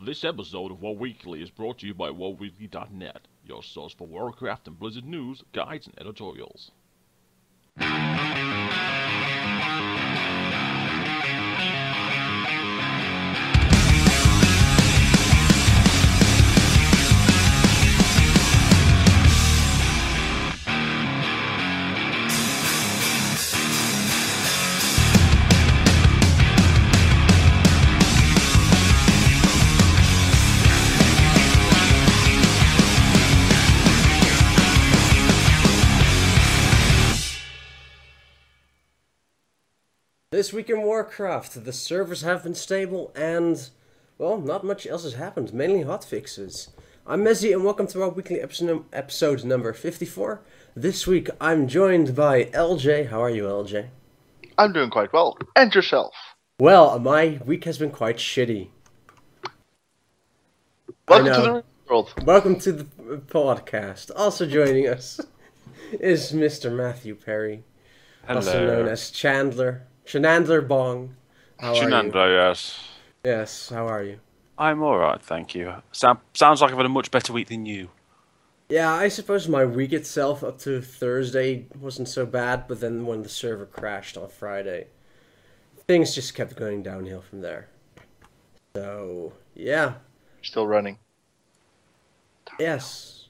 This episode of WoW Weekly is brought to you by WoWweekly.net, your source for Warcraft and Blizzard news, guides, and editorials. This week in Warcraft, the servers have been stable and, well, not much else has happened, mainly hotfixes. I'm Mezzy and welcome to our weekly episode number 54. This week I'm joined by LJ. How are you, LJ? I'm doing quite well. And yourself? Well, my week has been quite shitty. Welcome to the world. Welcome to the podcast. Also joining us is Mr. Matthew Perry, Hello. also known as Chandler. Shenandler Bong. How are you? Shenandler, yes. Yes, how are you? I'm alright, thank you. Sounds like I've had a much better week than you. Yeah, I suppose my week itself up to Thursday wasn't so bad, but then when the server crashed on Friday, things just kept going downhill from there. So, yeah. Still running. Yes.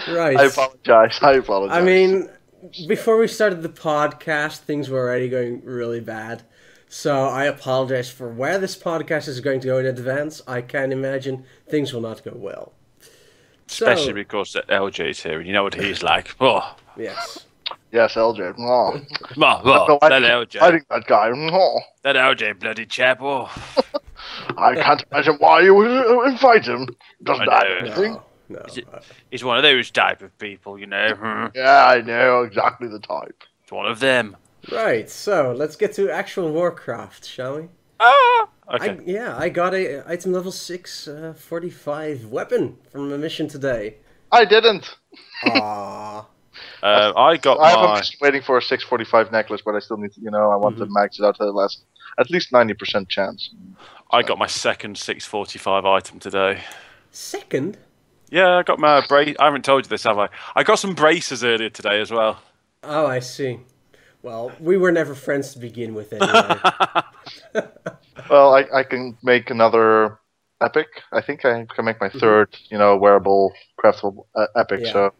Right. I apologize. I mean, before we started the podcast, things were already going really bad. So I apologize for where this podcast is going to go in advance. I can imagine things will not go well. Especially because LJ's here, and you know what he's like. Oh, Yes. Yes, LJ. Oh. that LJ. I think that guy. Oh. That LJ bloody chap. Oh. I can't imagine why you would invite him. Doesn't I add know. anything. No. He's one of those type of people, you know. Yeah, I know exactly the type. It's one of them. Right, so let's get to actual Warcraft, shall we? Okay. I got a item level 6 45 weapon from a mission today. I didn't. Aww. I got I'm my... just waiting for a 645 necklace, but I still need to, I want to max it out to the last, at least 90% chance. I got my second 645 item today. Second? Yeah, I got my brace. I haven't told you this, have I? I got some braces earlier today as well. Oh, I see. Well, we were never friends to begin with anyway. Well, I can make another epic. I think I can make my third, wearable, craftable epic. Yeah. So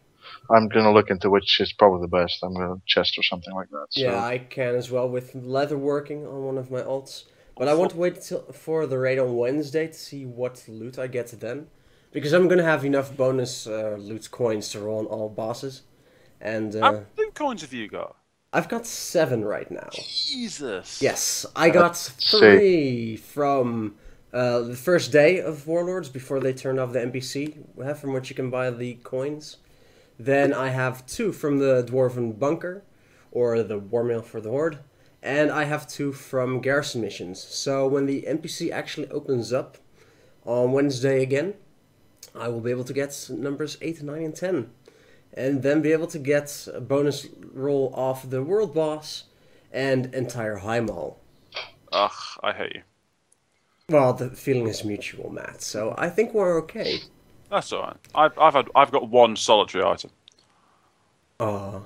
I'm going to look into which is probably the best. I'm going to chest or something like that. So. Yeah, I can as well with leather working on one of my alts. But I want to wait for the raid on Wednesday to see what loot I get then. Because I'm going to have enough bonus loot coins to roll on all bosses. And How many loot coins have you got? I've got 7 right now. Jesus. Yes, I got 3 from the first day of Warlords before they turned off the NPC, from which you can buy the coins. Then I have 2 from the Dwarven Bunker, or the War Mail for the Horde. And I have 2 from Garrison missions. So when the NPC actually opens up on Wednesday again, I will be able to get numbers 8, 9, and 10. And then be able to get a bonus roll off the world boss and entire high mall. Ugh, I hate you. Well, the feeling is mutual, Matt, so I think we're okay. That's alright. I've got 1 solitary item. So,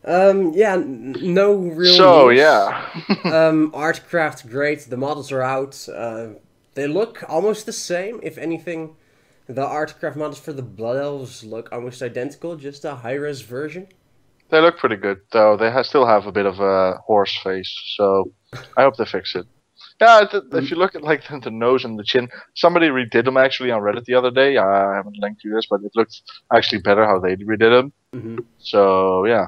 no real So, news. yeah. Artcraft, great. The models are out. They look almost the same. If anything, the Artcraft models for the Blood Elves look almost identical, just a high-res version. They look pretty good, though. They still have a bit of a horse face, so I hope they fix it. Yeah, if you look at like the nose and the chin, somebody redid them actually on Reddit the other day. I haven't linked you this, but it looks actually better how they redid them. Mm-hmm. So yeah,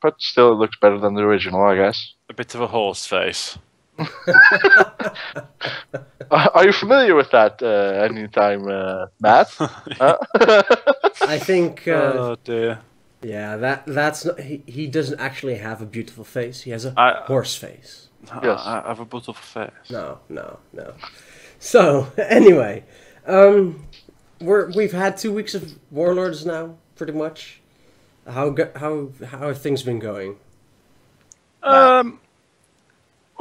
but still it looks better than the original, I guess. A bit of a horse face. Are you familiar with that? Anytime, Matt? I think. Oh dear. Yeah, that's not, he doesn't actually have a beautiful face. He has a horse face. Yes. I have a beautiful face. No. So anyway, we've had 2 weeks of Warlords now, pretty much. How have things been going?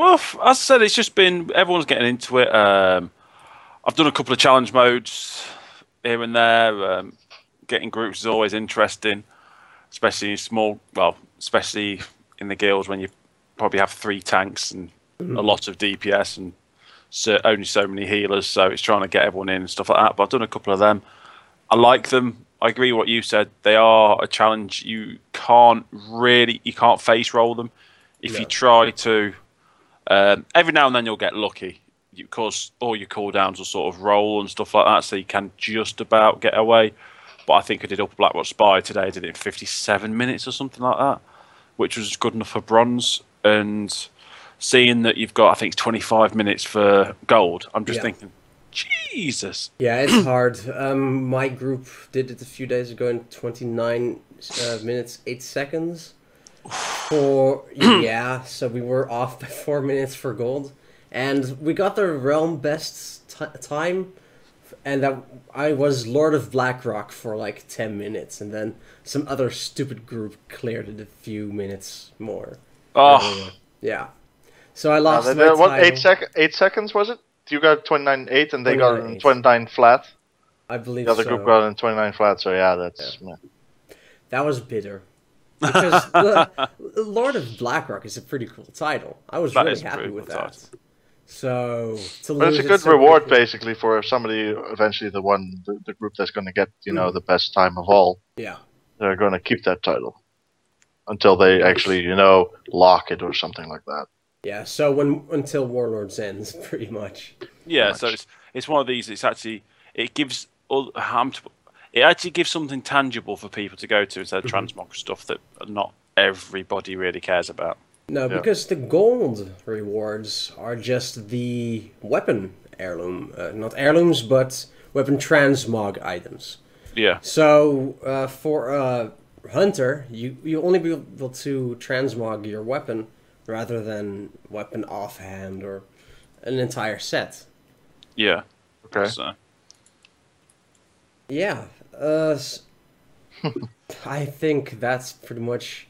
Well, as I said, it's just been everyone's getting into it. I've done a couple of challenge modes here and there. Getting groups is always interesting, especially in small. Well, especially in the guilds when you probably have 3 tanks and a lot of DPS and only so many healers. So it's trying to get everyone in and stuff like that. But I've done a couple of them. I like them. I agree with what you said. They are a challenge. You can't face roll them. If you try to, every now and then you'll get lucky because all your cooldowns will sort of roll and stuff like that, so you can just about get away. But I think I did up Blackwatch Spy today. I did it in 57 minutes or something like that, which was good enough for bronze. And seeing that you've got, I think, 25 minutes for gold, I'm just thinking, Jesus. Yeah, it's hard. My group did it a few days ago in 29 minutes, 8 seconds. So we were off by 4 minutes for gold. And we got the realm best time. And that I was Lord of Blackrock for like 10 minutes. And then some other stupid group cleared it a few minutes more. Oh. Yeah. So I lost my what, title. 8 seconds was it? You got 29.8 and they got 29 flat. I believe the other group got in 29 flat. So yeah, that's that was bitter. Because Lord of Blackrock is a pretty cool title. I was really happy with that. So but it's a good reward basically for somebody eventually the group that's going to get the best time of all. Yeah, they're going to keep that title until they actually lock it or something like that. Yeah, so until Warlords ends, pretty much. Yeah, so it's one of these. It actually gives something tangible for people to go to instead of transmog stuff that not everybody really cares about. No, because the gold rewards are just the weapon heirloom, not heirlooms, but weapon transmog items. Yeah. So for a hunter, you only be able to transmog your weapon rather than weapon offhand or an entire set. Yeah. Okay. So. Yeah. I think that's pretty much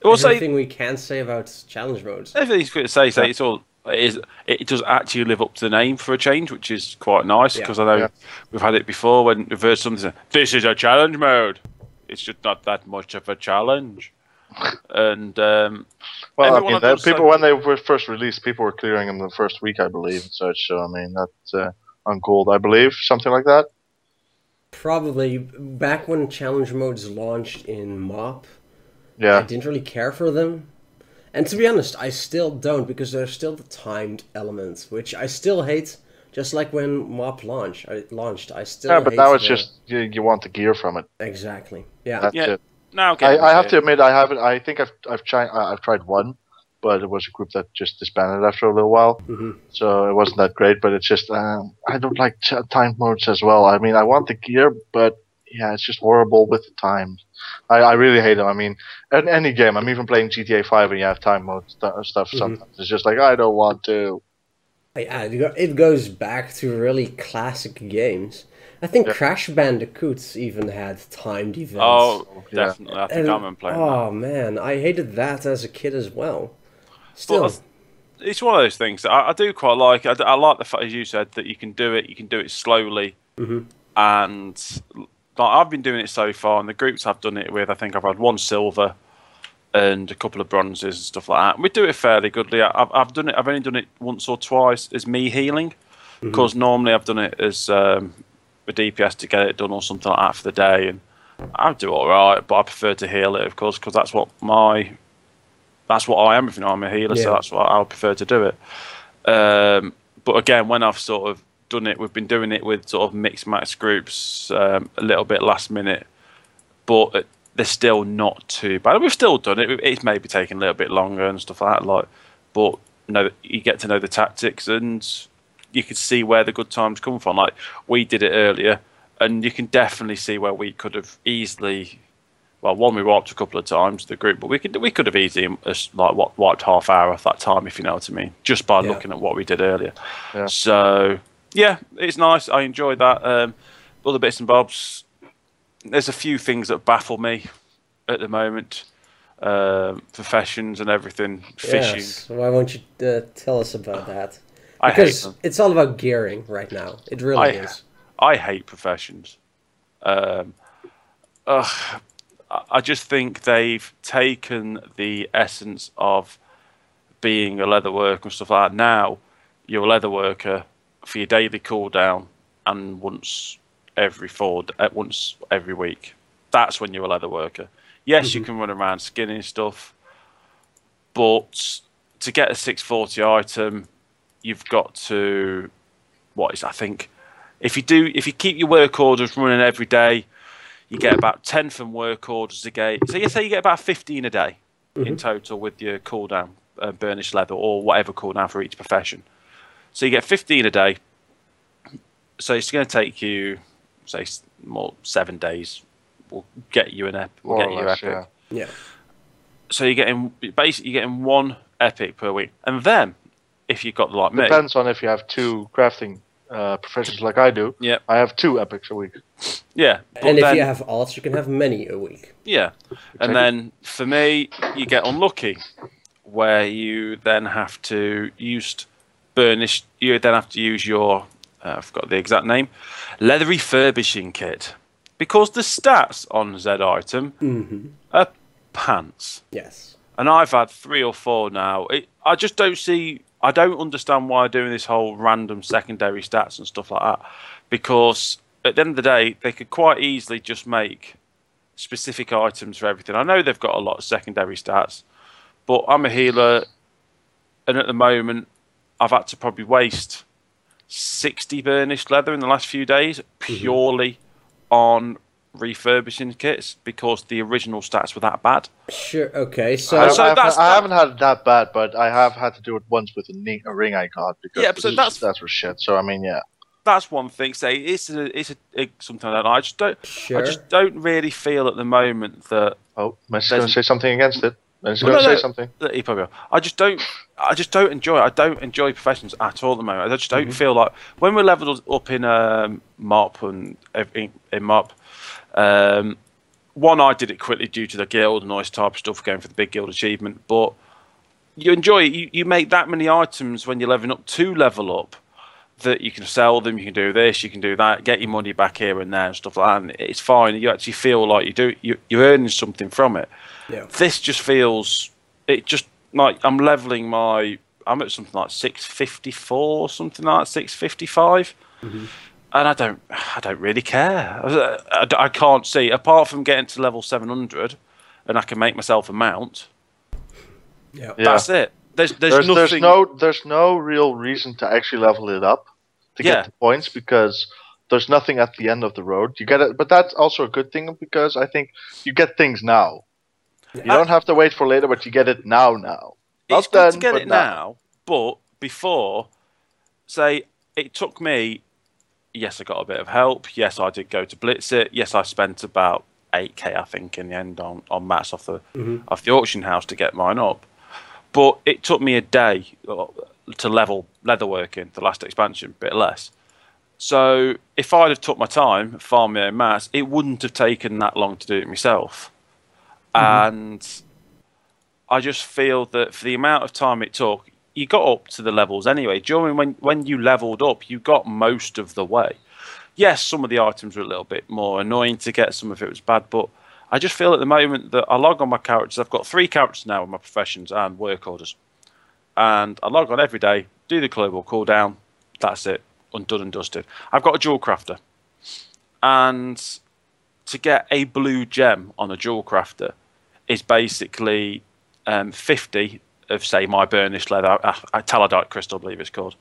everything we can say about challenge modes. Everything's good to say. It's all. It does actually live up to the name for a change, which is quite nice because I know we've had it before when we've heard something. This is a challenge mode. It's just not that much of a challenge. And well, I mean, people when they were first released, people were clearing them the first week, I believe, and such. So I mean, that's on gold, I believe, something like that. Probably back when challenge modes launched in MoP. Yeah, I didn't really care for them, and to be honest, I still don't because there's still the timed element, which I still hate. Just like when MoP launched, I still hate. But now it's just you want the gear from it. Exactly. Yeah. That's it. Now I have to admit I haven't. I think I've tried one, but it was a group that just disbanded after a little while. So it wasn't that great. But it's just I don't like timed modes as well. I mean, I want the gear, but yeah, it's just horrible with the time. I really hate them. I mean, in any game, I'm even playing GTA 5 and you have time mode stuff. Sometimes it's just like I don't want to. Yeah, it goes back to really classic games. I think Crash Bandicoots even had timed events. Oh, definitely. I think I'm playing that. Oh, man. I hated that as a kid as well. Still. But it's one of those things that I do quite like. I like the fact, as you said, that you can do it slowly. And like, I've been doing it so far, and the groups I've done it with, I think I've had 1 silver and a couple of bronzes and stuff like that. We do it fairly goodly. I've only done it once or twice as me healing, because normally I've done it as a DPS to get it done or something like that for the day, and I do all right, but I prefer to heal it, of course, because that's what I am. If you know, I'm a healer, so that's what I would prefer to do it. But again, when I've sort of done it, we've been doing it with sort of mixed match groups, a little bit last minute, but they're still not too bad. We've still done it. It's maybe taken a little bit longer and stuff like that. But you get to know the tactics and you can see where the good times come from. Like we did it earlier, and you can definitely see where we could have easily. Well, one we wiped a couple of times the group, but we could have easily wiped half hour of that time, if you know what I mean, just by looking at what we did earlier. Yeah. So yeah, it's nice. I enjoyed that. Other bits and bobs. There's a few things that baffle me at the moment. professions and everything, fishing. Yes. Why won't you tell us about that? I hate Because them. it's all about gearing right now. It really is. I hate professions. I just think they've taken the essence of being a leather worker and stuff like that. Now you're a leather worker for your daily cooldown and once every week. That's when you're a leather worker. Yes, you can run around skinning stuff, but to get a 640 item, you've got to I think if you keep your work orders running every day, you get about 10 from work orders a day. So you say you get about 15 a day in total with your cooldown, burnished leather or whatever cooldown for each profession. So you get 15 a day. So it's going to take you, say, 7 days. We'll get you an epic. We'll get you epic. Yeah. So you're getting 1 epic per week, and then if you've got like me, depends on if you have 2 crafting professions like I do. Yeah. I have 2 epics a week. Yeah. And if you have alts, you can have many a week. Yeah. And then for me, you get unlucky, where you then have to use burnished. You then have to use your I forgot the exact name, leather refurbishing kit, because the stats on Z item are pants. Yes. And I've had 3 or 4 now. I just don't see. I don't understand why they're doing this whole random secondary stats and stuff like that, because at the end of the day, they could quite easily just make specific items for everything. I know they've got a lot of secondary stats, but I'm a healer, and at the moment, I've had to probably waste 60 burnished leather in the last few days purely on refurbishing kits because the original stats were that bad. Sure. Okay. So I haven't had it that bad, but I have had to do it once with a ring I got because that's for shit. So I mean, yeah. That's one thing. Say it's something I don't know. I just don't really feel at the moment that. Oh, Messi's going to say something against it. Messi's going to say something. He probably will. I just don't enjoy it. I don't enjoy professions at all at the moment. I just don't feel like when we're leveled up in MOP and in MOP. One, I did it quickly due to the guild and all this type of stuff, going for the big guild achievement. But you enjoy it. You make that many items when you're leveling up to level up that you can sell them. You can do this, you can do that, get your money back here and there and stuff like that. And it's fine. You actually feel like you're earning something from it. Yeah. This just feels like I'm leveling I'm at something like 654, something like 655. And I don't really care. I can't see, apart from getting to level 700, and I can make myself a mount. Yeah, that's it. There's nothing. There's no real reason to actually level it up to get the points because there's nothing at the end of the road. You get it, but that's also a good thing because I think you get things now. You don't have to wait for later, but you get it now. It's good to get it now, but before, say, it took me. Yes, I got a bit of help. Yes, I did go to blitz it. Yes, I spent about 8k, I think, in the end on mats off the auction house to get mine up. But it took me a day to level leatherworking, the last expansion, a bit less. So if I'd have took my time, farm my own mats, it wouldn't have taken that long to do it myself. And I just feel that for the amount of time it took, you got up to the levels anyway. During when you leveled up, you got most of the way. Yes, some of the items were a little bit more annoying to get. Some of it was bad, but I just feel at the moment that I log on my characters. I've got 3 characters now with my professions and work orders, and I log on every day, do the global cooldown. That's it, undone and dusted. I've got a jewel crafter, and to get a blue gem on a jewel crafter is basically 50 of, say, my burnished leather, talidite crystal, I believe it's called.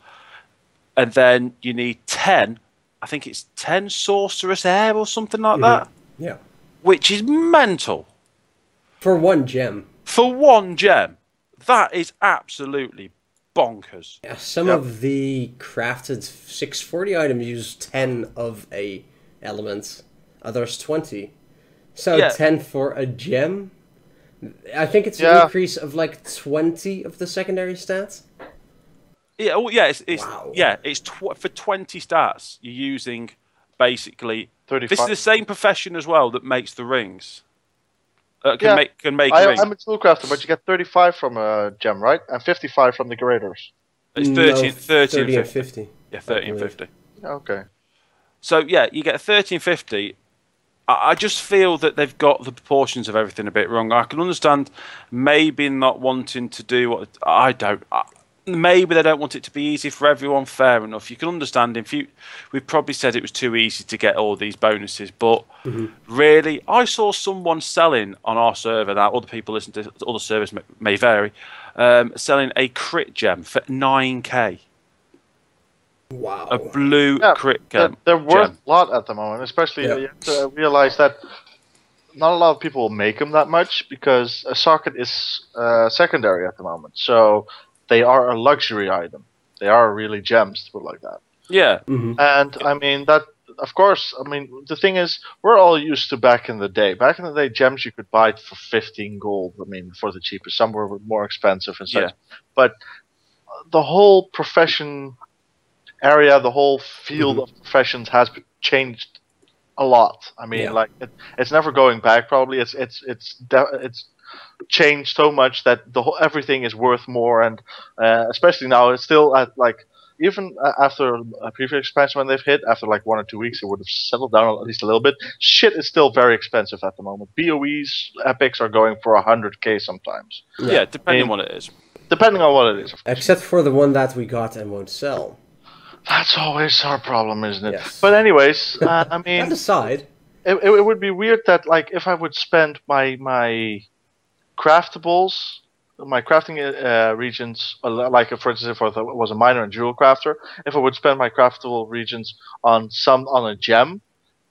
And then you need 10, I think it's 10 sorceress air or something like that. Yeah. Which is mental. For 1 gem. For 1 gem. That is absolutely bonkers. Yeah, some of the crafted 640 items use 10 of a element. Others 20. So 10 for a gem? I think it's an increase of like 20 of the secondary stats. Yeah, well, yeah, it's wow. For 20 stats. You're using basically 35. This is the same profession as well that makes the rings. Can make a ring. I'm a tool crafter, but you get 35 from a gem, right? And 55 from the graders. It's No, 30 and 50. Yeah, 30 and 50. Okay. So yeah, you get 30 and 50. I just feel that they've got the proportions of everything a bit wrong. I can understand maybe not wanting to do what I don't. Maybe they don't want it to be easy for everyone. Fair enough. You can understand. We've probably said it was too easy to get all these bonuses, but really, I saw someone selling on our server. Now, other people listen to other servers may vary. Selling a crit gem for 9k. Wow. A blue crit gem. They're worth a lot at the moment, especially you have to realize that not a lot of people will make them that much because a socket is secondary at the moment. So they are a luxury item. They are really gems, to put it like that. Yeah. And I mean that. Of course, I mean the thing is, we're all used to back in the day. Back in the day, gems you could buy for 15 gold. I mean, for the cheapest. Some were more expensive and such. Yeah. But the whole profession area, the whole field of professions has changed a lot. I mean, like it's never going back. Probably it's changed so much that the whole everything is worth more, and especially now it's still at like even after a previous expansion when they've hit after like 1 or 2 weeks, it would have settled down at least a little bit. Shit is still very expensive at the moment. BOEs, epics are going for 100k sometimes. Yeah, depending on what it is. Depending on what it is. Except for the one that we got and won't sell. That's always our problem, isn't it? Yes. But anyways, I mean, That aside, it would be weird that like if I would spend my craftables, my crafting regions, like for instance, if I was a miner and jewel crafter, if I would spend my craftable regions on a gem,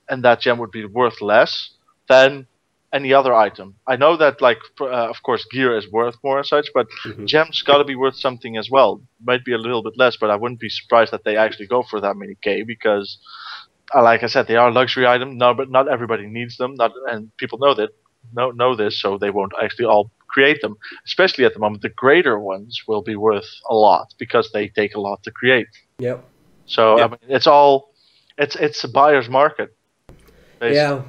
and that gem would be worth less than any other item. I know that like of course gear is worth more and such, but gems got to be worth something as well. Might be a little bit less, but I wouldn't be surprised that they actually go for that many K because, like I said, they are luxury items. No, but not everybody needs them. And people know this, so they won't actually all create them. Especially at the moment, the greater ones will be worth a lot because they take a lot to create. Yep. So I mean, it's a buyer's market. Basically. Yeah.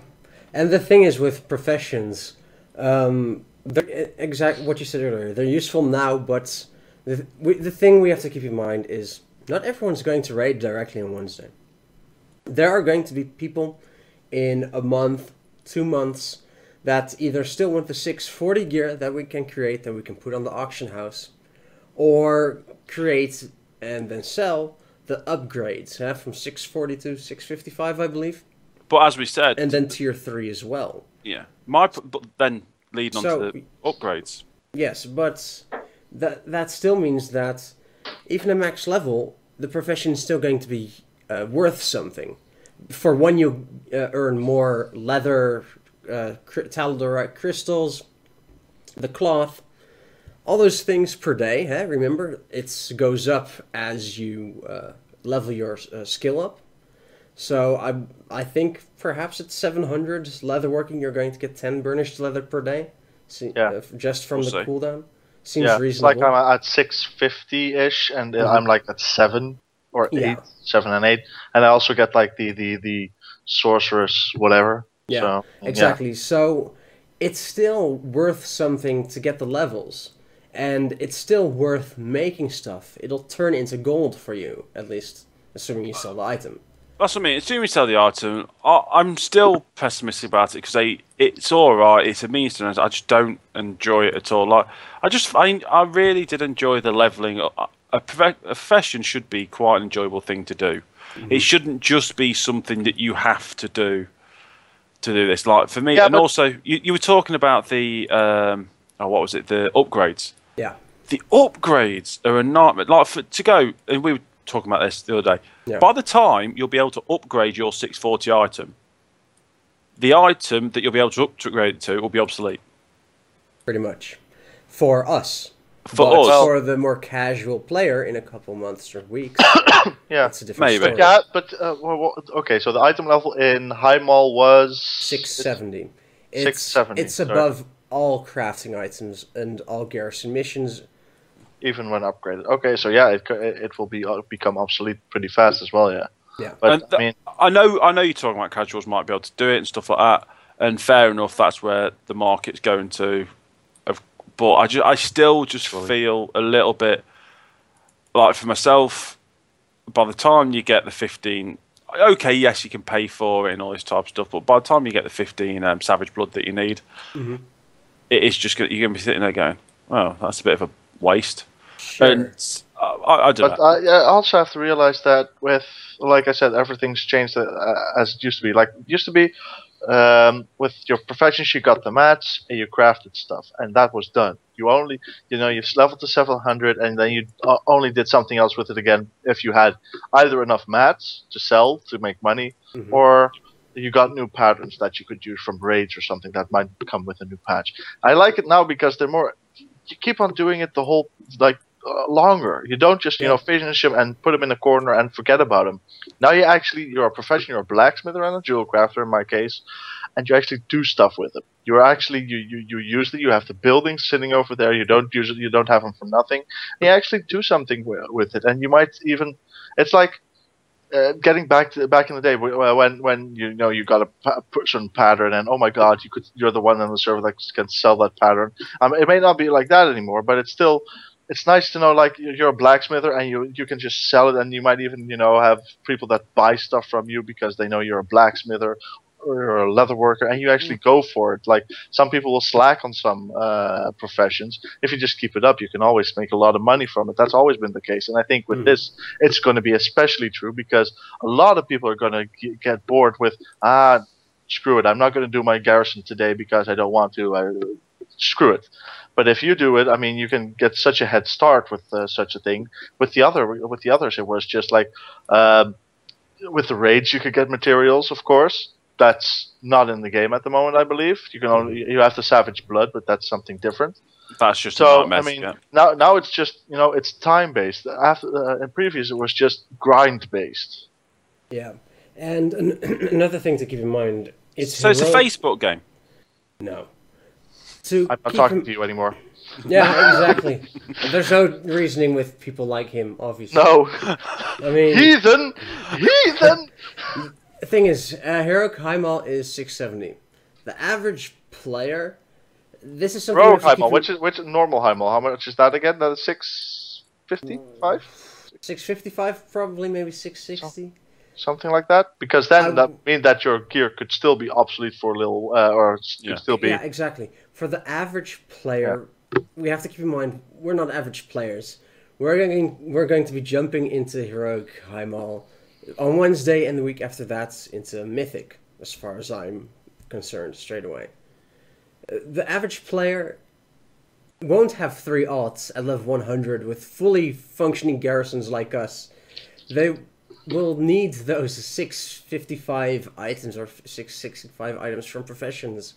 And the thing is with professions, exact what you said earlier, they're useful now, but the thing we have to keep in mind is not everyone's going to raid directly on Wednesday. There are going to be people in a month, 2 months, that either still want the 640 gear that we can create, that we can put on the auction house, or create and then sell the upgrades from 640 to 655, I believe. But as we said, and then tier 3 as well. Yeah, but then leading on to the upgrades. Yes, but that still means that even at max level, the profession is still going to be worth something. For one, you earn more leather, talidorite crystals, the cloth, all those things per day. Remember, it goes up as you level your skill up. So I think perhaps at 700 leatherworking, you're going to get 10 burnished leather per day. Just from the cooldown. Seems reasonable. It's like I'm at 650-ish, and I'm like at 7 or 8, 7 and 8. And I also get like the sorceress whatever. Yeah, so, exactly. So it's still worth something to get the levels. And it's still worth making stuff. It'll turn into gold for you, at least, assuming you sell the item. That's what I mean. As soon as we sell the item, I'm still pessimistic about it because it's all right. It's a means to an end. I just don't enjoy it at all. Like I really did enjoy the leveling. A profession should be quite an enjoyable thing to do. It shouldn't just be something that you have to do this. Like for me, and also you were talking about the what was it? The upgrades. Yeah. The upgrades are a nightmare. Like to go, and we were talking about this the other day. Yeah. By the time you'll be able to upgrade your 640 item, the item that you'll be able to upgrade it to will be obsolete. Pretty much. For us. For the more casual player in a couple months or weeks, that's a different story. Yeah, but okay, so the item level in High Mall was 670. 670. It's above all crafting items and all garrison missions. Even when upgraded. Okay, so it will become obsolete pretty fast as well. Yeah. Yeah. But I mean, I know you're talking about casuals might be able to do it and stuff like that. And fair enough, that's where the market's going to. But I still just feel a little bit like, for myself, by the time you get the 15, okay, yes, you can pay for it and all this type of stuff, but by the time you get the 15 Savage Blood that you need, it is just you're going to be sitting there going, "Oh, that's a bit of a waste." Sure. And I don't know. But I also have to realize that with, like I said, everything's changed as it used to be. Like, it used to be with your professions, you got the mats and you crafted stuff, and that was done. You only, you leveled to 700, and then you only did something else with it again if you had either enough mats to sell to make money, or you got new patterns that you could use from raids or something that might come with a new patch. I like it now because they're more. You keep on doing it the whole longer. You don't just finish him and put him in a corner and forget about him. Now you're a professional, you're a blacksmith and a jewel crafter in my case, and you actually do stuff with them. You're actually you use it. You have the buildings sitting over there. You don't use it. You don't have them for nothing. And you actually do something with it, and you might even. It's like getting back in the day when you got a certain pattern, and oh my god, you're the one on the server that can sell that pattern. It may not be like that anymore, but it's still. It's nice to know, like, you're a blacksmither and you can just sell it, and you might even have people that buy stuff from you because they know you're a blacksmither or you're a leather worker, and you actually go for it. Like, some people will slack on some professions. If you just keep it up, you can always make a lot of money from it. That's always been the case, and I think with this, it's going to be especially true because a lot of people are going to get bored with screw it, I'm not going to do my garrison today because I don't want to. Screw it. But if you do it, I mean, you can get such a head start with such a thing. With the others, it was just like with the raids, you could get materials, of course. That's not in the game at the moment, I believe. You have the Savage Blood, but that's something different. That's just now it's just it's time based. After in previous, it was just grind based. Yeah, and another thing to keep in mind, it's a Facebook game. No. I'm not talking to you anymore. Yeah, exactly. There's no reasoning with people like him, obviously. No. I mean... Heathen! The thing is, Heroic Heimal is 670. The average player... This is something... Heroic Heimal, which normal Heimal? How much is that again? That is 655? 655, probably, maybe 660. Something like that, because then that means that your gear could still be obsolete for a little, or could still be. Yeah, exactly. For the average player, we have to keep in mind we're not average players. We're going to be jumping into Heroic Heimal on Wednesday, and the week after that into Mythic, as far as I'm concerned, straight away. The average player won't have 3 alts at level 100 with fully functioning garrisons like us. They will need those 655 items or 665 items from professions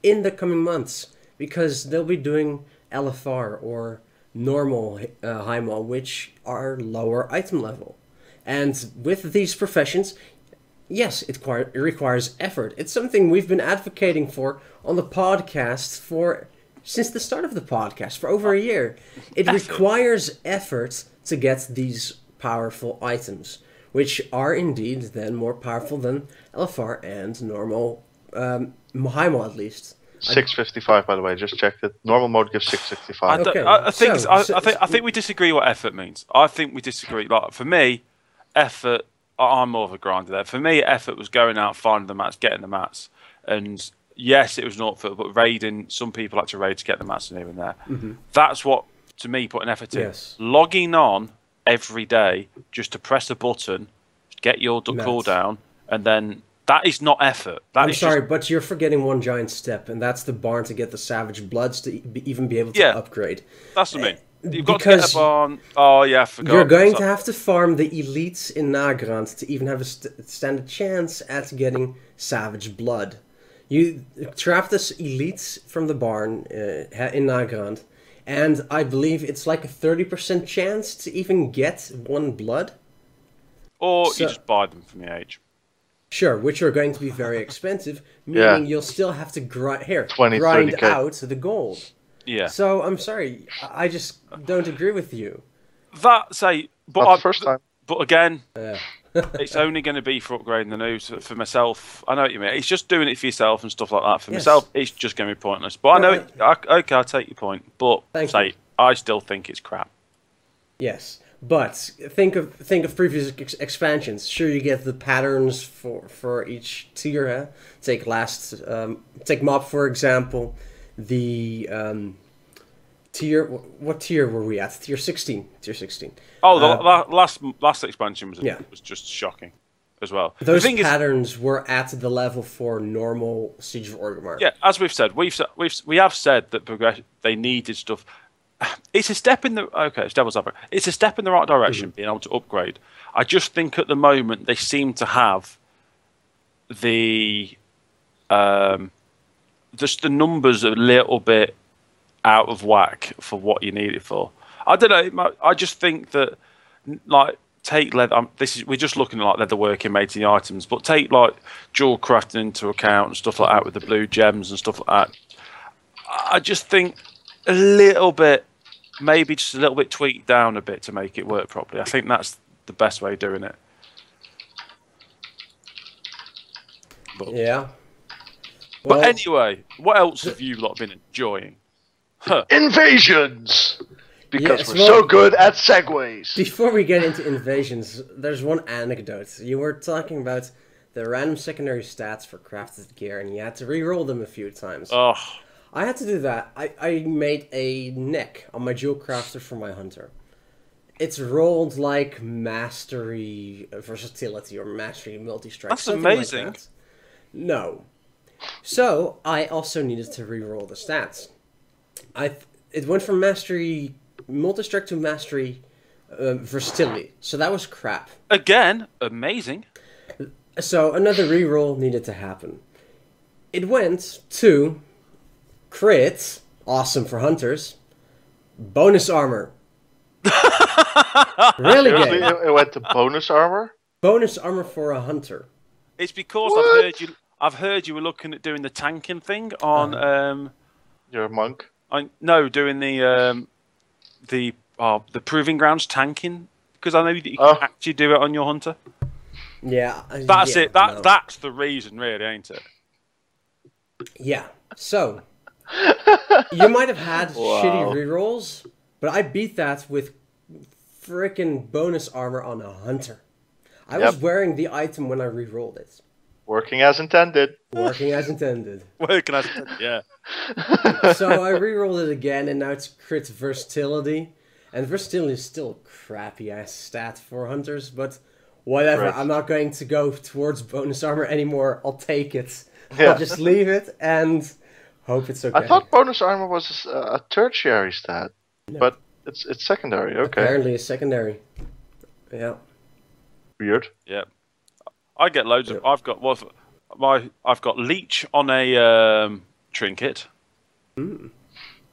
in the coming months, because they'll be doing LFR or normal Heimal, which are lower item level. And with these professions, yes, it requires effort. It's something we've been advocating for on the podcast since the start of the podcast, for over a year. It requires effort to get these powerful items, which are indeed then more powerful than LFR and normal Heimal, at least. 655, by the way, just checked it. Normal mode gives 665. I think we disagree what effort means. I think we disagree. Like, for me, effort, I'm more of a grinder there. For me, effort was going out, finding the mats, getting the mats. And yes, it was not for, but raiding, some people had to raid to get the mats and here and there. That's what, to me, put an effort in. Yes. Logging on every day just to press a button, get your cooldown, and then that is not effort. I'm sorry, but you're forgetting one giant step, and that's the barn to get the Savage Bloods to even be able to upgrade. That's what I mean. You've got to get a barn. Oh yeah, I forgot. You're going to have to farm the elites in Nagrand to even have a stand a chance at getting Savage Blood. You trap the elites from the barn in Nagrand, and I believe it's like a 30% chance to even get 1 blood. Or you just buy them from the age. Sure, which are going to be very expensive, meaning you'll still have to grind out the gold. Yeah. So I'm sorry, I just don't agree with you. But Not the first time. But again, It's only going to be for upgrading the news. For myself, I know what you mean. It's just doing it for yourself and stuff like that. For Yes. myself, it's just going to be pointless. But I know. Okay, I'll take your point. But I still think it's crap. Yes, but think of previous expansions. Sure, you get the patterns for each tier. Huh? Take mob for example. The tier. What tier were we at? Tier 16. Tier 16. Oh, the last expansion was just shocking, as well. Those patterns were at the level for normal Siege of Orgrimmar. Yeah, as we've said, we have said that they needed stuff. It's a step in the it's devil's advocate. It's a step in the right direction, being able to upgrade. I just think at the moment they seem to have the just the numbers a little bit out of whack for what you need it for. I don't know. I just think that take leather. We're just looking at leather working mating the items, but take dual crafting into account and stuff like that with the blue gems and stuff like that. I just think a little bit, maybe just a little bit tweaked down a bit to make it work properly. I think that's the best way of doing it. But, yeah. But anyway, what else have you been enjoying? Invasions! Because we're so good at segues. Before we get into invasions, there's one anecdote. You were talking about the random secondary stats for crafted gear, and you had to re-roll them a few times. Oh. I had to do that. I made a neck on my jewel crafter for my hunter. It's rolled like mastery versatility or mastery multi-strike. That's amazing. Like that. No. So, I also needed to re-roll the stats. It went from mastery multi-strike to mastery versatility. So that was crap. Again, amazing. So another re-roll needed to happen. It went to crit, awesome for hunters. Bonus armor. Really Seriously, good. it went to bonus armor? Bonus armor for a hunter. It's because I've heard you were looking at doing the tanking thing on You're a monk. Doing the proving grounds tanking, because I know that you can actually do it on your hunter. Yeah. That's it. That's the reason, really, ain't it? Yeah. So you might have had shitty rerolls, but I beat that with frickin' bonus armor on a hunter. I was wearing the item when I rerolled it. Working as intended. Working as intended. Working as intended, yeah. So I rerolled it again, and now it's crit versatility. And versatility is still a crappy-ass stat for hunters, but whatever. Right. I'm not going to go towards bonus armor anymore. I'll take it. Yeah. I'll just leave it and hope it's okay. I thought bonus armor was a tertiary stat, but it's secondary. Okay. Apparently it's secondary. Yeah. Weird. Yeah. I get loads of. I've got leech on a trinket.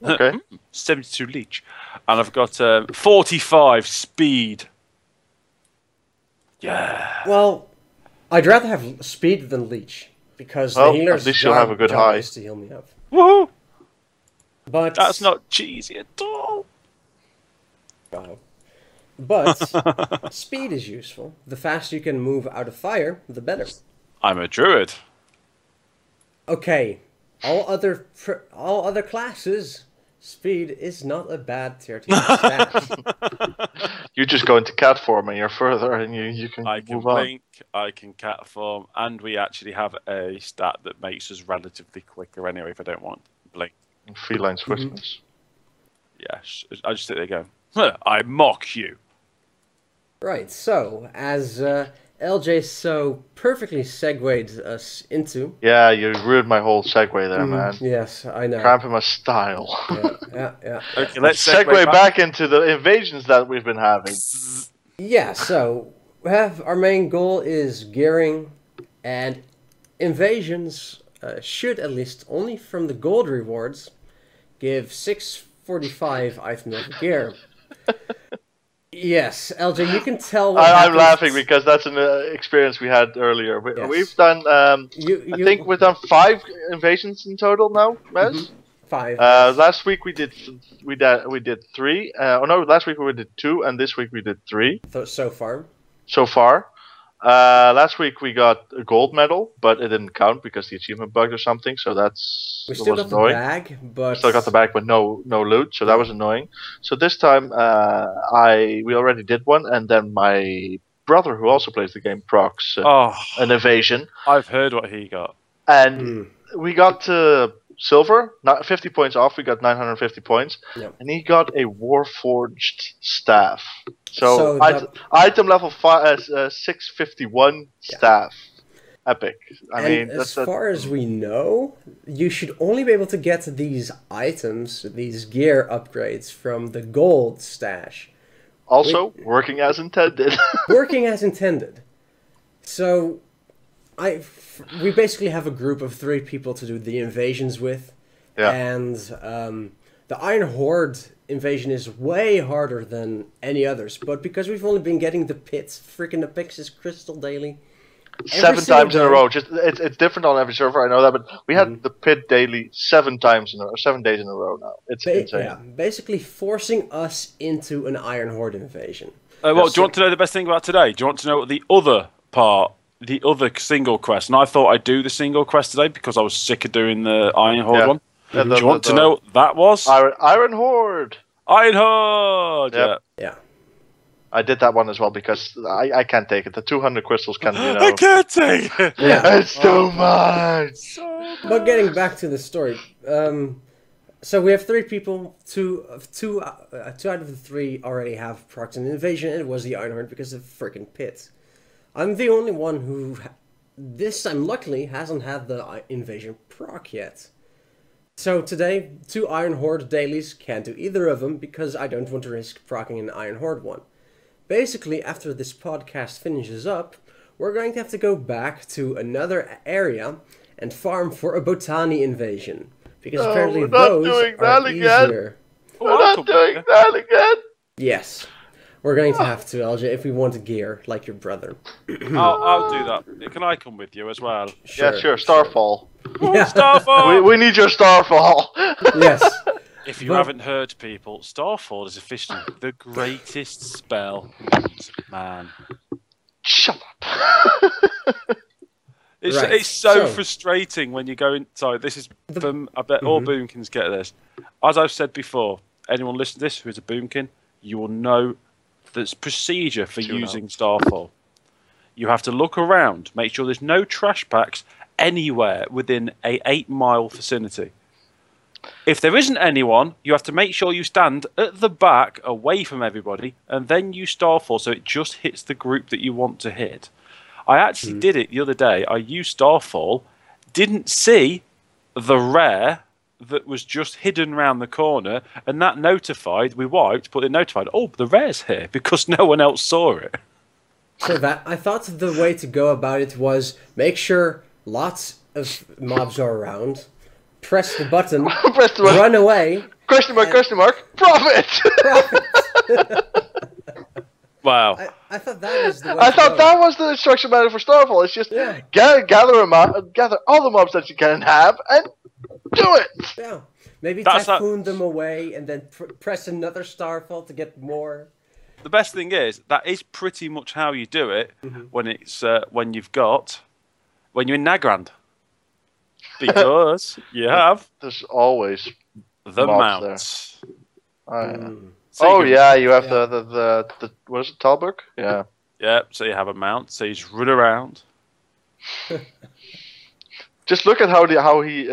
Okay. 72 leech, and I've got 45 speed. Yeah. Well, I'd rather have speed than leech because the healer's at least you'll have a good high to heal me up. Woohoo! But that's not cheesy at all. Wow. But speed is useful. The faster you can move out of fire, the better. I'm a druid. Okay, all other classes, speed is not a bad tier 2 stat. You just go into cat form and you're further, and you can move on. Blink, I can cat form, and we actually have a stat that makes us relatively quicker anyway. If I don't want blink, feline swiftness. Yes, I just sit there and go, I mock you. Right, so, as LJ so perfectly segued us into... Yeah, you ruined my whole segue there, man. Yes, I know. Cramping my style. Yeah. Okay, let's segue back into the invasions that we've been having. Yeah, so, our main goal is gearing, and invasions should, at least only from the gold rewards, give 645 items of gear. Yes, LJ, you can tell. I'm laughing because that's an experience we had earlier. Yes. We've done. I think we've done 5 invasions in total now, Mez. 5. Last week we did 3. Last week we did 2, and this week we did 3. So far. So far, Last week we got a gold medal, but it didn't count because the achievement bugged or something. So that We still was got the annoying. bag, but Still got the bag, but no loot. So that was annoying. So this time we already did one, and then my brother, who also plays the game, procs Oh, an evasion, I've heard what he got. and we got to silver, not 50 points off. We got 950 points, Yep. and he got a warforged staff. So, that- item level 651 staff. Epic. I mean, as far as we know, you should only be able to get these items, these gear upgrades from the gold stash. also working as intended. Working as intended. So, we basically have a group of 3 people to do the invasions with. Yeah. And the Iron Horde invasion is way harder than any others. But because we've only been getting the pits, freaking Apixis Crystal daily, 7 times in a row. Just it's different on every server. I know that, but we had the pit daily 7 times in a row, 7 days in a row now. It's insane. Yeah, basically forcing us into an Iron Horde invasion. Do you want to know the best thing about today? Do you want to know what the other part, the other single quest? And I thought I'd do the single quest today because I was sick of doing the Iron Horde one. Yeah, do you want to know what that was? Iron Horde. Iron Horde. Yep. Yeah. I did that one as well because I can't take it. The 200 crystals can, I can't take it. Yeah. It's too much. But getting back to the story, so we have 3 people. Two out of the 3 already have procced an invasion. It was the Iron Horde because of the freaking pit. I'm the only one who, this time luckily, hasn't had the invasion proc yet. So today, 2 Iron Horde dailies, can't do either of them because I don't want to risk proccing an Iron Horde one. Basically, after this podcast finishes up, we're going to have to go back to another area and farm for a Botani invasion. Because apparently those are easier. We're not doing that again. Yes. We're going to have to, LJ, if we want gear, like your brother. I'll do that. Can I come with you as well? Yeah, sure. Starfall. Yeah. Starfall! We need your Starfall. Yes. If you haven't heard, people, Starfall is officially the greatest spell, man. Shut up. It's so frustrating when you go in. Sorry, this is from. I bet all boomkins get this. As I've said before, anyone listening to this who is a boomkin, you will know the procedure for using Starfall. You have to look around, make sure there's no trash packs anywhere within a 8-mile vicinity. If there isn't anyone, you have to make sure you stand at the back, away from everybody, and then use Starfall so it just hits the group that you want to hit. I actually did it the other day. I used Starfall, didn't see the rare that was just hidden around the corner, and that notified, we wiped, but it notified, oh, the rare's here, because no one else saw it. So I thought the way to go about it was make sure lots of mobs are around, press the button, run away. Question mark, profit! Wow. I thought that was the way that was the instruction manual for Starfall. It's just gather all the mobs that you can have and do it! Yeah. Maybe typhoon them away and then press another Starfall to get more. The best thing is, that is pretty much how you do it when it's when you're in Nagrand. Because you have there's always the mounts. Oh yeah, you have the what is it, Talbuk? Yeah. Yeah, so you have a mount, so you just run around. Just look at how he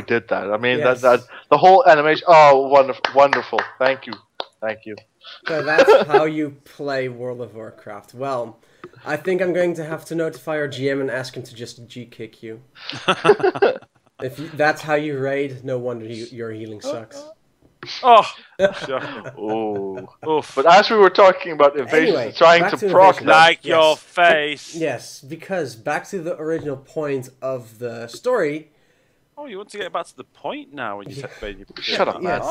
did that. I mean that the whole animation. Oh, wonderful! Thank you. So that's how you play World of Warcraft. Well, I think I'm going to have to notify our GM and ask him to just G-kick you. That's how you raid, no wonder your healing sucks. Oh, But as we were talking about invasion, trying to proc like your face. Yes, because back to the original point of the story. Oh, you want to get back to the point now? When you shut up, man.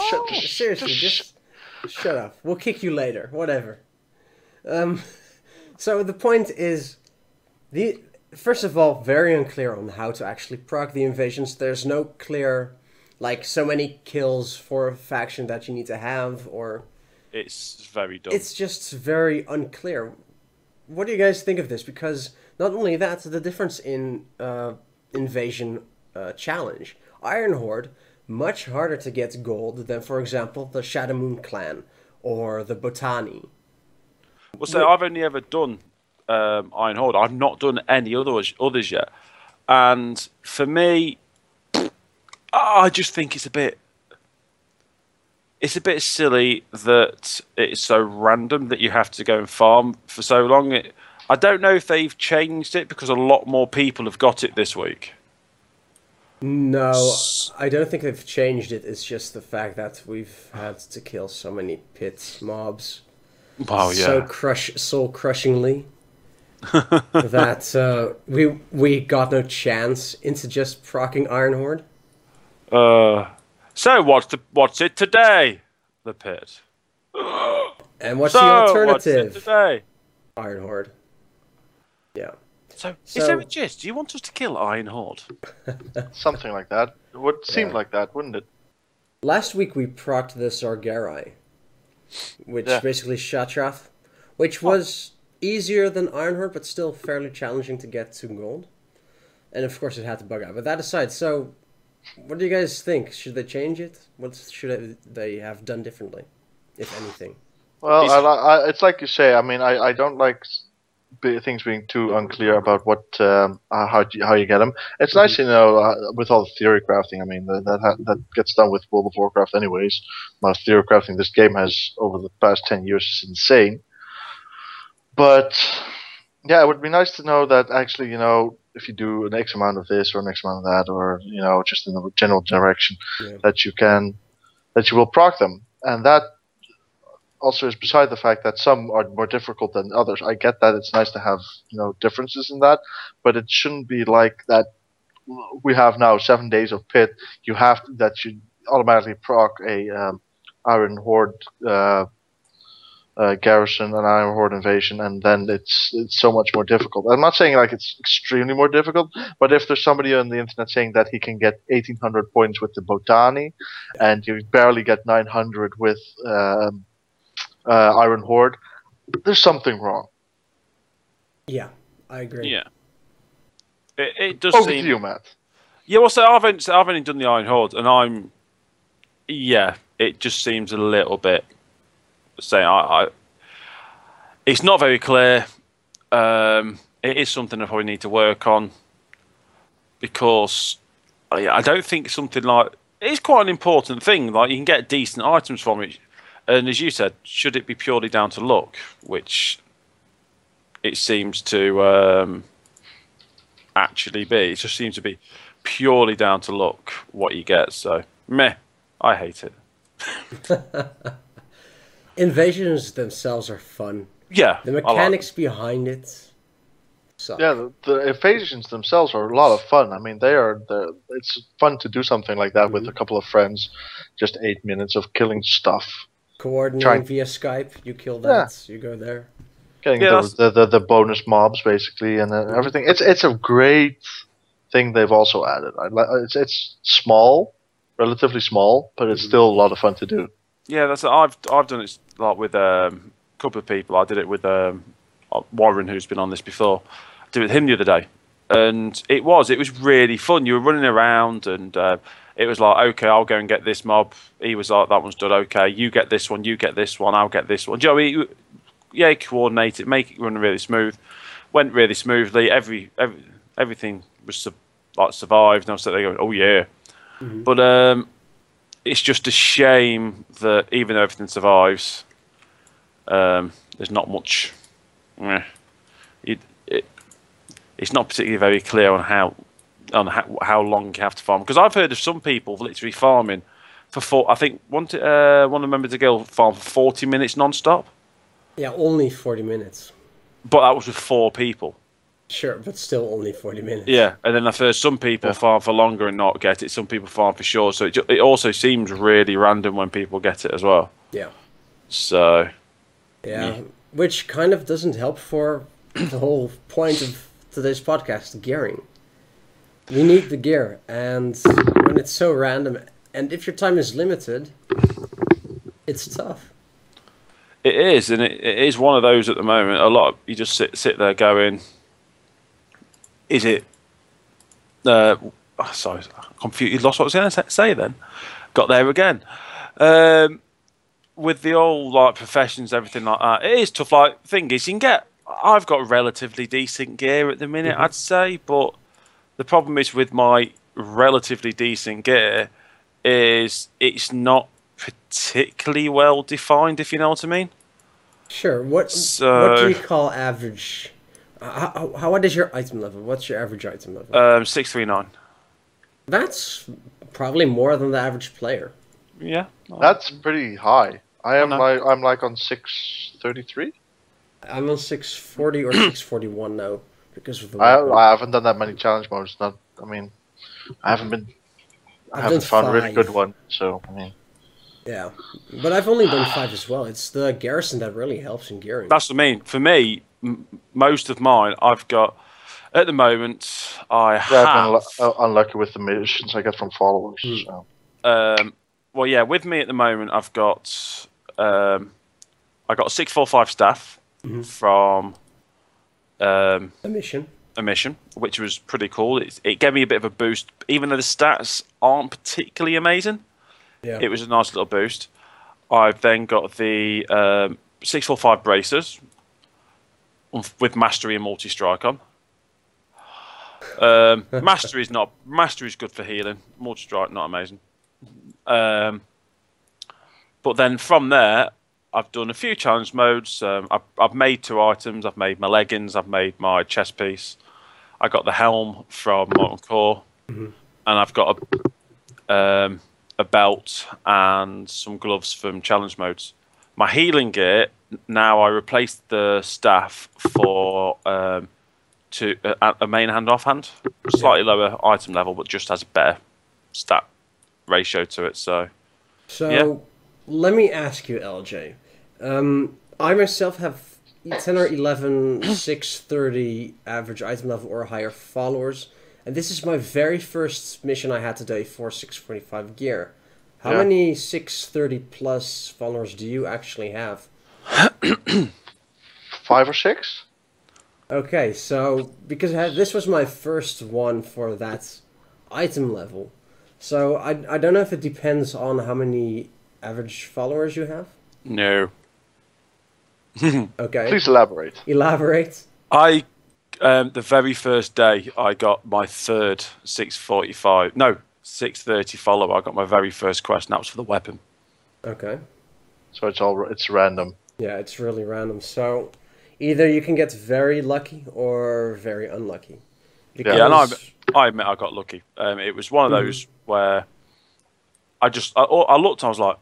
Seriously, just shut up. We'll kick you later. Whatever. So the point is, first of all, very unclear on how to actually proc the invasions. There's no clear, like, so many kills for a faction that you need to have, or... It's very dumb. It's just very unclear. what do you guys think of this? Because not only that, the difference in invasion challenge. Iron Horde, much harder to get gold than, for example, the Shadow Moon clan or the Botani. Well, so I've only ever done Iron Horde. I've not done any others yet. And for me, I just think it's a bit silly that it's so random that you have to go and farm for so long. I don't know if they've changed it because a lot more people have got it this week. No, I don't think they've changed it. It's just the fact that we've had to kill so many pit mobs. Oh yeah. So soul crushingly that we got no chance into just proccing Iron Horde. So what's it today? The pit. And what's So the alternative? What's it today? Iron Horde. Yeah. So is there a gist? Do you want us to kill Iron Horde? Something like that. It would seem like that, wouldn't it? Last week we procced the Sargerai, which basically Shatrath, which was easier than Iron Horde, but still fairly challenging to get to gold. And of course it had to bug out. But that aside, so what do you guys think? Should they change it? What should they have done differently, if anything? Well, it's like you say. I mean, I don't like things being too unclear about what how you get them. It's nice to know with all the theory crafting. I mean, that gets done with World of Warcraft anyways. The amount of theory crafting this game has over the past 10 years is insane. But yeah, it would be nice to know that actually, if you do an X amount of this or an X amount of that, or just in the general direction, that you will proc them, and that also is beside the fact that some are more difficult than others. I get that it's nice to have differences in that, but it shouldn't be like that. We have now 7 days of pit. You automatically proc a Iron Horde garrison, an Iron Horde invasion, and then it's so much more difficult. I'm not saying like it's extremely more difficult, but if there's somebody on the internet saying that he can get 1800 points with the Botani, and you barely get 900 with Iron Horde, there's something wrong. Yeah, I agree. Yeah, it does Over seem. to you, Matt. Yeah, well, so I've only done the Iron Horde, and it just seems a little bit. Saying it's not very clear. It is something I probably need to work on because I don't think something like it's quite an important thing. Like you can get decent items from it, and as you said, should it be purely down to luck, which it seems to actually be. It just seems to be purely down to luck what you get. So meh, I hate it. Invasions themselves are fun. Yeah, the mechanics behind it suck. Yeah, the invasions themselves are a lot of fun. I mean, it's fun to do something like that with a couple of friends. Just 8 minutes of killing stuff. Coordinating via Skype, you kill that, you go there. Getting the bonus mobs basically and everything. It's a great thing they've also added. It's small, relatively small, but it's still a lot of fun to do. Yeah, that's I've done it like with a couple of people. I did it with Warren, who's been on this before. I did it with him the other day, and it was really fun. You were running around, and it was like, okay, I'll go and get this mob. He was like, that one's done. Okay, you get this one, you get this one, I'll get this one. Do you know what I mean? Yeah, coordinate it, make it run really smooth. Went really smoothly. Everything was survived. And I was sitting there going, oh yeah, but it's just a shame that even though everything survives, there's not much. It's not particularly very clear on how long you have to farm. Because I've heard of some people literally farming for I think one of the members of the guild farmed for 40 minutes non-stop. Yeah, only 40 minutes. But that was with 4 people. Sure, but still only 40 minutes. Yeah, and then I've heard some people farm for longer and not get it. Some people farm for short. So it also seems really random when people get it as well. Yeah. So. Yeah, which kind of doesn't help for the whole point of today's podcast, gearing. We need the gear, and when it's so random, and if your time is limited, it's tough. It is, and it is one of those at the moment. A lot of, you just sit there going, is it? Sorry, confused. Lost what I was going to say. Then got there again. With the old like professions, everything like that, it is tough. Like thing is, you can get. I've got relatively decent gear at the minute, I'd say, but the problem is with my relatively decent gear is it's not particularly well defined, if you know what I mean. Sure. What do you call average? What is your item level? What's your average item level? 639. That's probably more than the average player. Yeah. That's pretty high. I'm no. like on 633. I'm on 640 or 641 now because of the. I haven't done that many challenge modes. I haven't found a really good one. So I mean. Yeah, but I've only done 5 as well. It's the garrison that really helps in gearing. That's what I mean. For me, most of mine I've got at the moment. I've been unlucky with the missions I get from followers. So. Well, yeah, with me at the moment, I've got I got a 645 staff from a mission, which was pretty cool. It gave me a bit of a boost, even though the stats aren't particularly amazing. Yeah. It was a nice little boost. I've then got the 645 bracers with mastery and multi-strike on. Mastery is good for healing. Multi-strike not amazing. But then from there, I've done a few challenge modes. I've made 2 items. I've made my leggings. I've made my chest piece. I got the helm from Molten Core, and I've got a belt and some gloves from challenge modes. My healing gear, now I replaced the staff for a main hand offhand, slightly lower item level, but just has a better stat ratio to it. So yeah. Let me ask you, LJ. I myself have 10 or 11 630 average item level or higher followers. And this is my very first mission I had today for 645 gear. How many 630 plus followers do you actually have? 5 or 6. Okay, so because this was my first one for that item level, so I don't know if it depends on how many average followers you have. No. Okay. Please elaborate. Elaborate. The very first day I got my third 630 follower. I got my very first quest, and that was for the weapon. Okay. So it's random. Yeah, it's really random. So either you can get very lucky or very unlucky. Because... Yeah, and I admit I got lucky. It was one of those where I looked and I was like,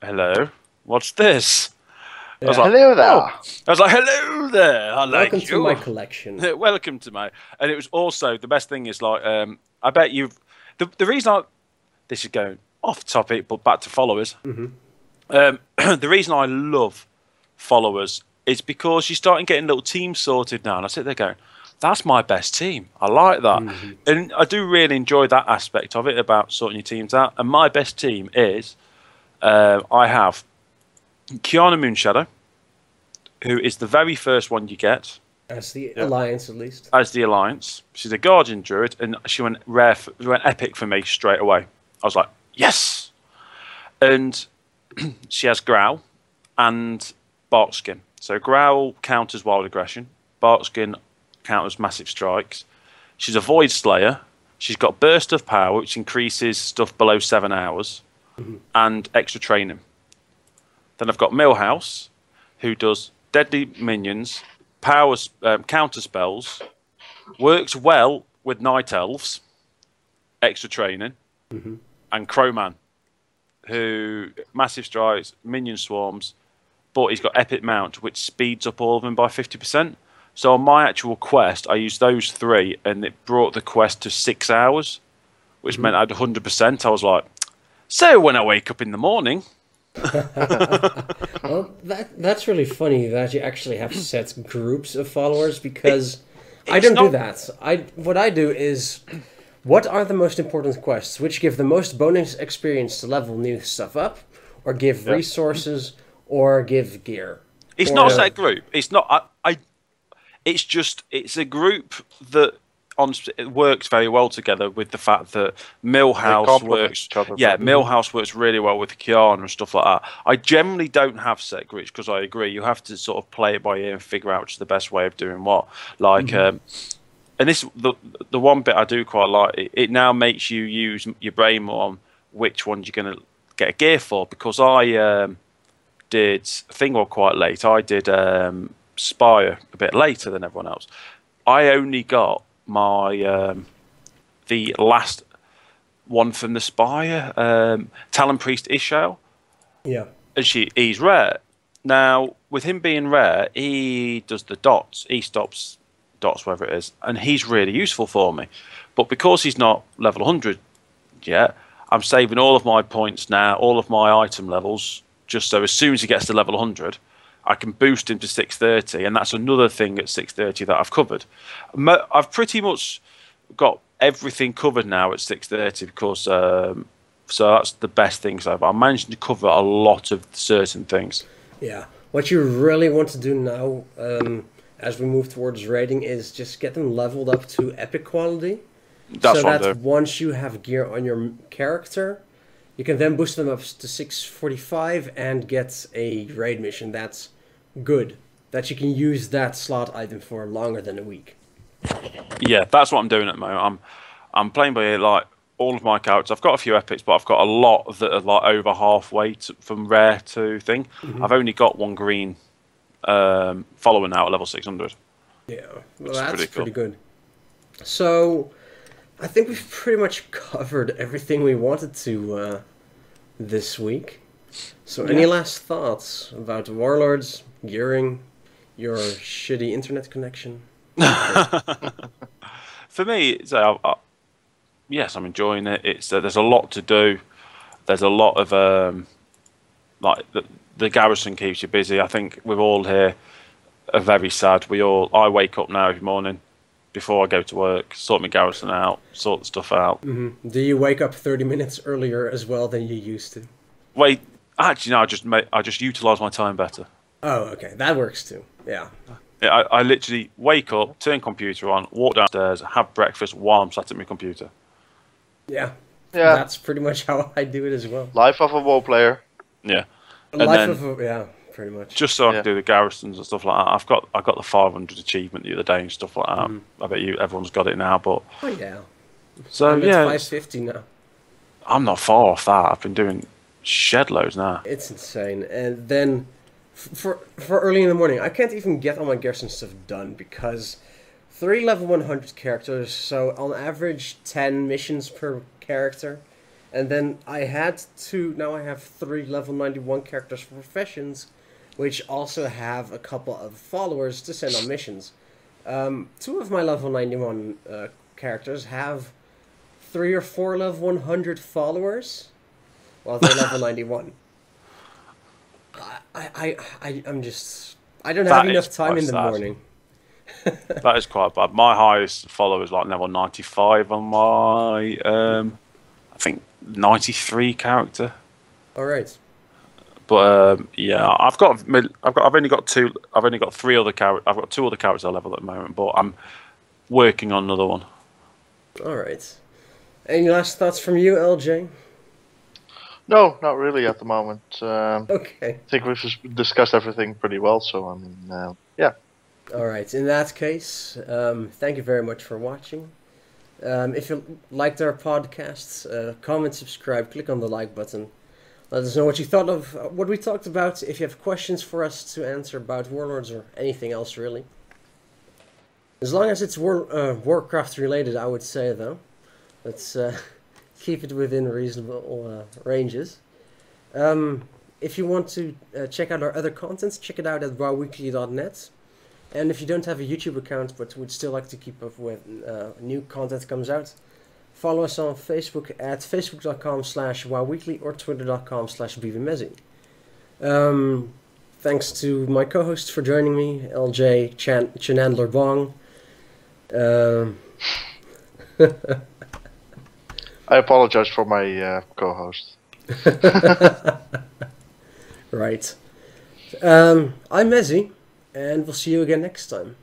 "Hello, what's this?" Yeah. Hello there. I was like, "Hello there. I like Welcome you. to my collection." Welcome to my." And it was also the best thing is like, I bet you've the reason this is going off topic, but back to followers. The reason I love followers is because you're starting getting little teams sorted now, and I sit there going, "That's my best team. I like that," and I do really enjoy that aspect of it about sorting your teams out. And my best team is I have Kiana Moonshadow, who is the very first one you get. As the Alliance, at least. As the Alliance. She's a Guardian Druid, and she went epic for me straight away. I was like, yes! And she has Growl and Barkskin. So Growl counters Wild Aggression. Barkskin counters Massive Strikes. She's a Void Slayer. She's got Burst of Power, which increases stuff below 7 hours, and extra training. Then I've got Millhouse, who does deadly minions, counter spells, works well with Night Elves, extra training, and Crowman, who massive strikes, minion swarms, but he's got Epic Mount, which speeds up all of them by 50%. So on my actual quest, I used those 3, and it brought the quest to 6 hours, which meant I had 100%. I was like, so when I wake up in the morning... Well, that's really funny that you actually have set groups of followers, because I don't do that. What I do is, what are the most important quests, which give the most bonus experience to level new stuff up, or give resources, or give gear. It's Or, not a set group. It's not. It's just. It's a group that it works very well together with the fact that Millhouse complement works. each other, Yeah, but- Millhouse works really well with Kiana and stuff like that. I generally don't have set groups because I agree you have to sort of play it by ear and figure out what's the best way of doing what. Like, and this the one bit I do quite like. It now makes you use your brain more on which ones you're going to get a gear for, because I did Thingwell quite late. I did Spire a bit later than everyone else. I only got my the last one from the Spire, Talon Priest Ishale. Yeah. And he's rare. Now, with him being rare, he does the dots. He stops dots, whatever it is, and he's really useful for me. But because he's not level 100 yet, I'm saving all of my points now, all of my item levels, just so as soon as he gets to level 100, I can boost him to 630, and that's another thing at 630 that I've covered. I've pretty much got everything covered now at 630 because so that's the best thing so far. I'm managing to cover a lot of certain things. Yeah. What you really want to do now, as we move towards raiding, is just get them leveled up to epic quality. That's so what I'm that doing. once you have gear on your character, you can then boost them up to 645 and get a raid mission that's good. That you can use that slot item for longer than a week. Yeah, that's what I'm doing at the moment. I'm playing by ear, like all of my characters. I've got a few epics, but I've got a lot that are like over halfway from rare to thing. I've only got one green following now at level 600. Yeah, well, It's that's pretty pretty cool. good. So, I think we've pretty much covered everything we wanted to this week. So, any Yeah. last thoughts about Warlords, gearing, your shitty internet connection? For me, yes, I'm enjoying it. It's there's a lot to do. There's a lot of like the garrison keeps you busy. I think we're all here are very sad. I wake up now every morning before I go to work, sort my garrison out, sort the stuff out. Do you wake up 30 minutes earlier as well than you used to? Wait, actually, no, I just utilise my time better. Oh, okay, that works too. Yeah. I literally wake up, turn computer on, walk downstairs, have breakfast while I'm sat at my computer. Yeah. Yeah. That's pretty much how I do it as well. Life of a WoW player. Yeah, Yeah, pretty much. just so I Yeah. can do the garrisons and stuff like that. I got the 500 achievement the other day and stuff like that. I bet everyone's got it now, but Oh, yeah. so I'm at yeah, 550 now. I'm not far off that. I've been doing shed loads now. It's insane. And then for early in the morning, I can't even get all my garrison stuff done because 3 level 100 characters, so on average 10 missions per character. And then now I have 3 level 91 characters for professions, which also have a couple of followers to send on missions. 2 of my level 91 characters have 3 or 4 level 100 followers, while they're level 91. I'm just... I don't have That enough is time quite in the sad. morning. That is quite bad. My highest follower is like level 95 on my, I think 93 character. All right. But yeah, I've only got 3 other characters. I've got 2 other characters I level at the moment, but I'm working on another one. All right. Any last thoughts from you, LJ? No, not really at the moment. Okay. I think we've discussed everything pretty well, so I mean, yeah. All right. In that case, thank you very much for watching. If you liked our podcasts, comment, subscribe, click on the like button. Let us know what you thought of what we talked about. If you have questions for us to answer about Warlords or anything else, really. As long as it's Warcraft related, I would say, though. Let's keep it within reasonable ranges. If you want to check out our other contents, check it out at wowweekly.net. And if you don't have a YouTube account but would still like to keep up with new content comes out, follow us on Facebook at facebook.com/wowweekly or twitter.com/bvmezzy. Thanks to my co-hosts for joining me, LJ, Chanandler Bong. I apologize for my co-host. Right. I'm Mezzy, and we'll see you again next time.